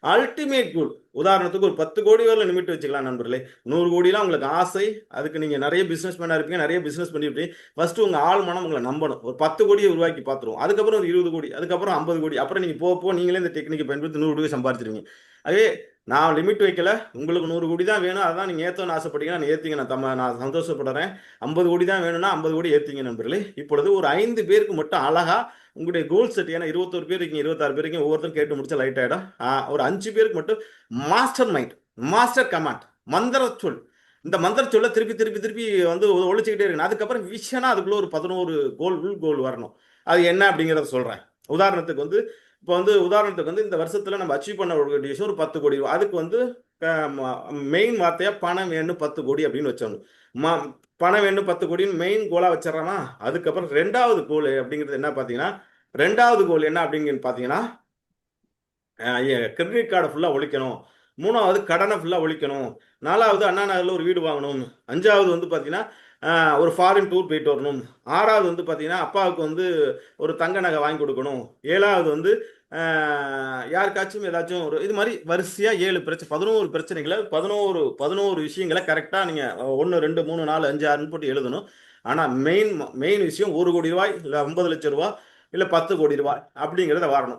Ultimate goal. உதாரணத்துக்கு ஒரு 10 கோடி வரல லிமிட் வச்சுக்கலாம் நண்பர்களே. 100 கோடிலாம் உங்களுக்கு ஆசை. அதுக்கு நீங்க நிறைய பிசினஸ் மேனா இருப்பீங்க, நிறைய பிசினஸ் பண்ணிட்டு ஃபர்ஸ்ட் உங்க ஆள் மனம் உங்களை நம்பணும். ஒரு 10 கோடியை உருவாக்கி பார்த்துருவோம். அதுக்கப்புறம் ஒரு 20 கோடி, அதுக்கப்புறம் 50 கோடி, அப்புறம் நீங்க போக நீங்களே இந்த டெக்னிக்கை பயன்படுத்தி 100 கோடி சம்பாதிச்சிருவீங்க. அதே நான் லிமிட் வைக்கல, உங்களுக்கு 100 கோடி தான் வேணும், அதான் நீங்க ஏத்தணும்னு ஆசைப்பட்டீங்கன்னா ஏத்தீங்க, நான் சந்தோஷப்படுறேன். 50 கோடி தான் வேணும்னா 50 கோடி ஏத்தீங்க நண்பர்களே. இப்பொழுது ஒரு 5 பேருக்கு மட்டும் அழகா உங்களுடைய கோல் செட், ஏன்னா 21 பேர் இருக்கீங்க, 26 பேர் இருக்கீங்க, ஒவ்வொருத்தரும் கேட்டு முடிச்சா லைட் ஆயிடும். ஒரு 5 பேருக்கு மட்டும் மாஸ்டர் மைண்ட், மாஸ்டர் கமாண்ட், மந்திர சொல். இந்த மந்திர சொல்ல திருப்பி திருப்பி திருப்பி வந்து ஒழிச்சுக்கிட்டே இருக்கு. அதுக்கப்புறம் விஷனா அதுக்குள்ள ஒரு 11 கோல், உள் கோல் வரணும். அது என்ன அப்படிங்கிறத சொல்றேன். உதாரணத்துக்கு வந்து இப்போ வந்து உதாரணத்துக்கு வந்து இந்த வருஷத்துல நம்ம அச்சீவ் பண்ண ஒரு விஷயம் ஒரு 10 கோடி ரூபாய். அதுக்கு வந்து மெயின் வார்த்தையா பணம் வேணும் 10 கோடி அப்படின்னு வச்சோம். பணம் வேணும் 10 கோடின்னு மெயின் கோலா வச்சிடறாமா. அதுக்கப்புறம் ரெண்டாவது கோல் அப்படிங்கிறது என்ன பார்த்தீங்கன்னா, ரெண்டாவது கோல் என்ன அப்படிங்கிறது பார்த்தீங்கன்னா, கிரெடிட் கார்டை ஃபுல்லாக ஒழிக்கணும். மூணாவது கடனை ஃபுல்லாக ஒழிக்கணும். நாலாவது அண்ணா நகரில் ஒரு வீடு வாங்கணும். அஞ்சாவது வந்து பார்த்தீங்கன்னா ஒரு ஃபாரின் டூர் போயிட்டு வரணும். ஆறாவது வந்து பார்த்தீங்கன்னா அப்பாவுக்கு வந்து ஒரு தங்க நகை வாங்கி கொடுக்கணும். ஏழாவது வந்து யாருக்காச்சும் ஏதாச்சும் ஒரு இது மாதிரி வரிசையாக 7 பிரச்சனை, 11 பிரச்சனைகளை, 11 விஷயங்களை கரெக்டாக நீங்கள் 1 2 3 4 5 6 போட்டு எழுதணும். ஆனால் மெயின் மெயின் விஷயம் 1 கோடி ரூபாய் இல்லை 50 லட்சம் ரூபாய் இல்லை 10 கோடி ரூபாய் அப்படிங்கிறத வரணும்.